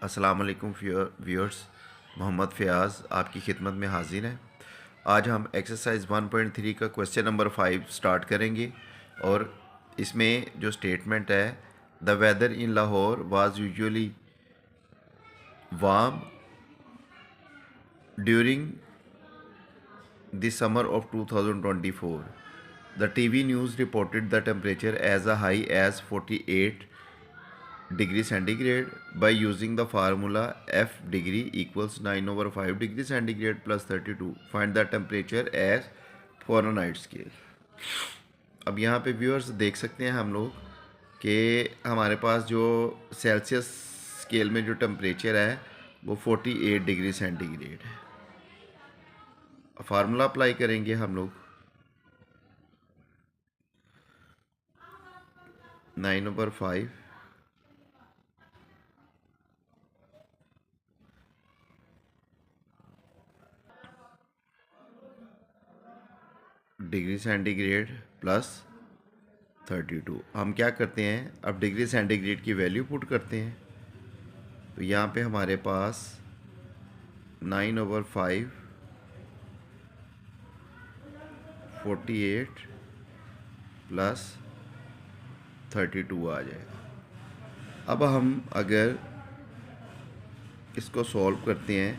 अस्सलाम वालेकुम व्यूअर्स। मोहम्मद फ़याज़ आपकी खिदमत में हाजिर हैं। आज हम एक्सरसाइज 1.3 का क्वेश्चन नंबर 5 स्टार्ट करेंगे और इसमें जो स्टेटमेंट है, the weather in Lahore was usually warm during the summer of 2024. The TV news reported the temperature as a high as 48 degree centigrade. By using the formula F degree equals 9 over 5 degree centigrade plus 32, find the temperature as Fahrenheit scale. अब यहाँ पे viewers देख सकते हैं हम लोग कि हमारे पास जो सेल्सियस स्केल में जो टेम्परेचर है वो 48 डिग्री सेंटीग्रेड है। फार्मूला अप्लाई करेंगे हम लोग 9/5 डिग्री सेंटीग्रेड प्लस 32। हम क्या करते हैं, अब डिग्री सेंटीग्रेड की वैल्यू पुट करते हैं। तो यहाँ पे हमारे पास 9/5 48 प्लस 32 आ जाएगा। अब हम अगर इसको सॉल्व करते हैं,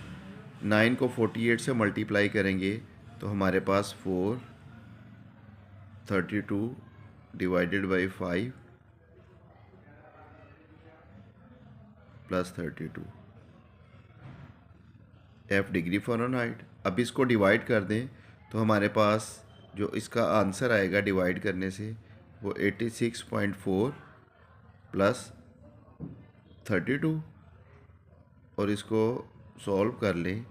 9 को 48 से मल्टीप्लाई करेंगे तो हमारे पास 4 32 divided by 5 plus 32 F degree Fahrenheit. अब इसको डिवाइड कर दें तो हमारे पास जो इसका आंसर आएगा डिवाइड करने से वो 86.4 प्लस 32, और इसको सॉल्व कर लें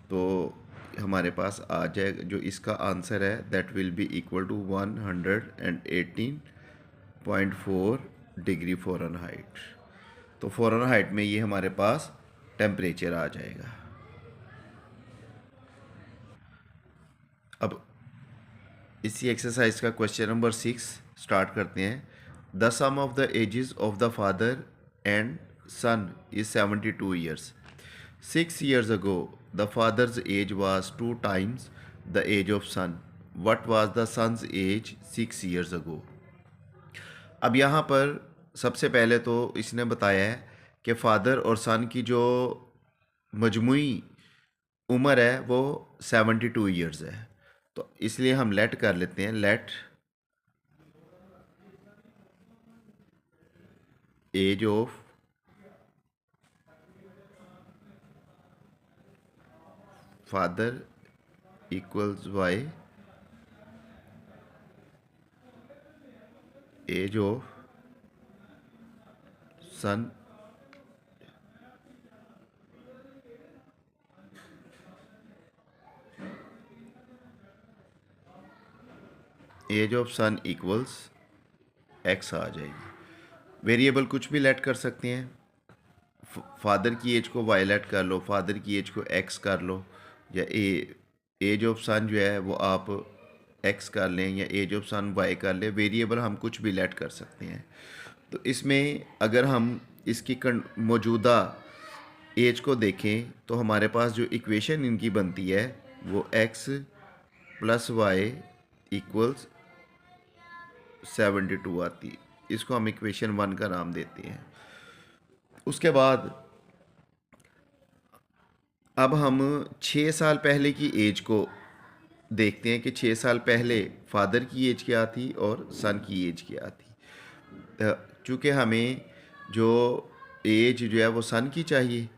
तो हमारे पास आ जाएगा जो इसका आंसर है that will be equal to 118.4 degree Fahrenheit. तो फ़ारेनहाइट में ये हमारे पास टेम्परेचर आ जाएगा। अब इसी एक्सरसाइज का क्वेश्चन नंबर 6 स्टार्ट करते हैं। The sum of the ages of the father and son is 72 years. 6 years ago the father's age was 2 times the age of son. What was the son's age 6 years ago? अब यहाँ पर सबसे पहले तो इसने बताया है कि फादर और सन की जो मजमुई उम्र है वो 72 ईयर्स है। तो इसलिए हम लेट कर लेते हैं, let age of father equals by age of son age of son equals X आ जाएगी। वेरिएबल कुछ भी लेट कर सकते हैं, फादर की एज को वाई लेट कर लो, फादर की एज को एक्स कर लो, या एज ऑफ सन जो है वो आप एक्स कर लें या एज ऑफ सन वाई कर लें। वेरिएबल हम कुछ भी लेट कर सकते हैं। तो इसमें अगर हम इसकी मौजूदा एज को देखें तो हमारे पास जो इक्वेशन इनकी बनती है वो एक्स प्लस वाई इक्वल्स 72 आती है। इसको हम इक्वेशन 1 का नाम देते हैं। उसके बाद अब हम 6 साल पहले की एज को देखते हैं कि 6 साल पहले फादर की एज क्या थी और सन की एज क्या थी। चूँकि हमें जो एज जो है वो सन की चाहिए,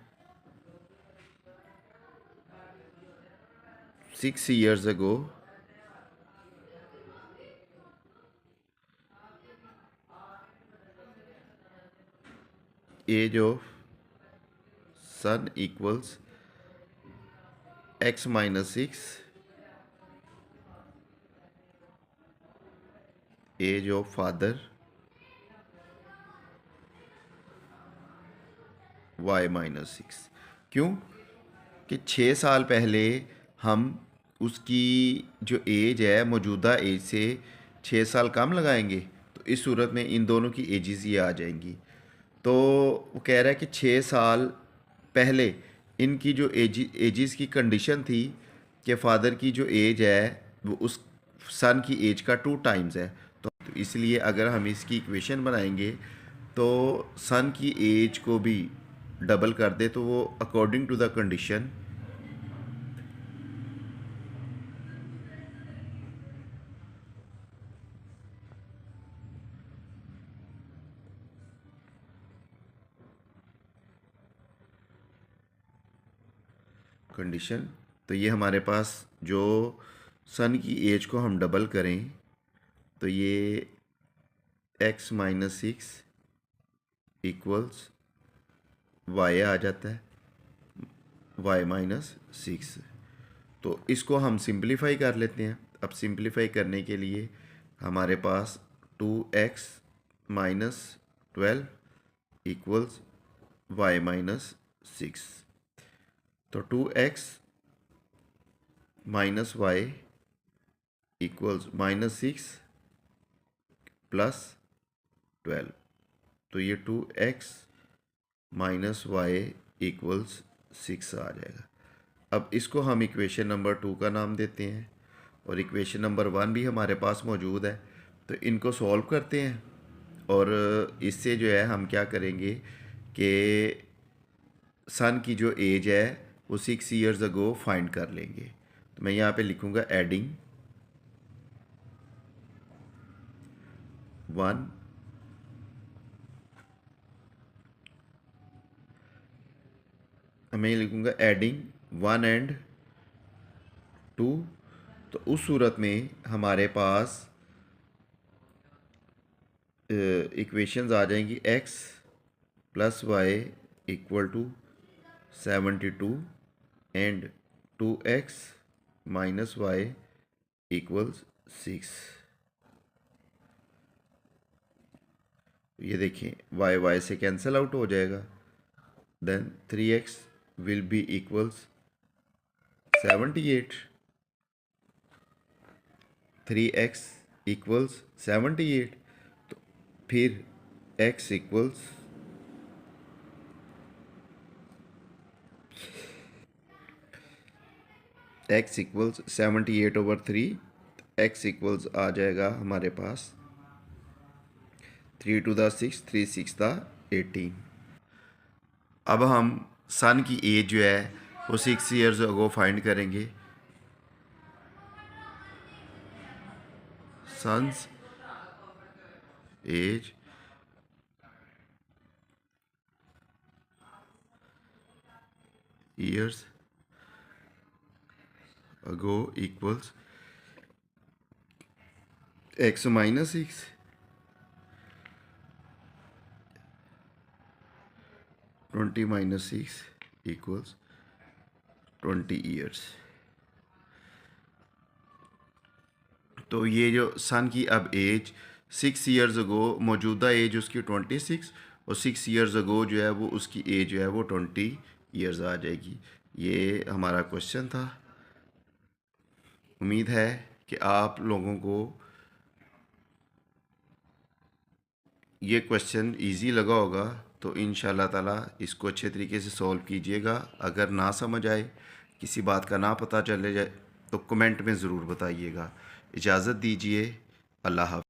6 years ago age of son equals x minus 6 age of father y minus 6। क्यों कि 6 साल पहले हम उसकी जो एज है मौजूदा एज से 6 साल कम लगाएंगे, तो इस सूरत में इन दोनों की एजेस ही आ जाएंगी। तो वो कह रहा है कि 6 साल पहले इनकी जो एजिस की कंडीशन थी कि फादर की जो एज है वो उस सन की एज का 2 टाइम्स है, तो इसलिए अगर हम इसकी इक्वेशन बनाएंगे तो सन की एज को भी डबल कर दे तो वो अकॉर्डिंग टू द कंडीशन तो ये हमारे पास जो सन की एज को हम डबल करें तो ये x माइनस 6 इक्वल्स y आ जाता है, y माइनस 6। तो इसको हम सिंप्लीफाई कर लेते हैं। अब सिंप्लीफाई करने के लिए हमारे पास 2x minus 12 equals y minus 6। तो 2x minus y equals minus 6 plus 12। तो ये 2x माइनस वाई इक्वल्स 6 आ जाएगा। अब इसको हम इक्वेशन नंबर 2 का नाम देते हैं और इक्वेशन नंबर 1 भी हमारे पास मौजूद है। तो इनको सॉल्व करते हैं और इससे जो है हम क्या करेंगे कि सन की जो एज है वो 6 ईयर्स अगो फाइंड कर लेंगे। तो मैं यहाँ पे लिखूँगा एडिंग 1 मैं लिखूँगा एडिंग 1 एंड 2। तो उस सूरत में हमारे पास इक्वेशंस आ जाएंगी x plus Y equal to 72 and 2x minus Y equals 6। ये देखिए y से कैंसिल आउट हो जाएगा, then 3x will be equals 78। 3x equals 78। तो फिर x equals x equals 78/3। x equals आ जाएगा हमारे पास 3 to the 6, 3 6 the 18। अब हम सन की एज जो है वो 6 ईयर्स अगो फाइंड करेंगे। Son's age years ago equals x minus 6 20 minus 6 equals 20 years. तो ये जो सन की अब एज 6 ईयर्स अगो, मौजूदा एज उसकी 26 और 6 ईयर्स अगो जो है वो उसकी एज जो है वो 20 ईयर्स आ जाएगी। ये हमारा क्वेश्चन था। उम्मीद है कि आप लोगों को ये क्वेश्चन इजी लगा होगा। तो इंशाल्लाह ताला इसको अच्छे तरीके से सॉल्व कीजिएगा। अगर ना समझ आए, किसी बात का ना पता चले जाए तो कमेंट में ज़रूर बताइएगा। इजाज़त दीजिए। अल्लाह हाफ़िज़।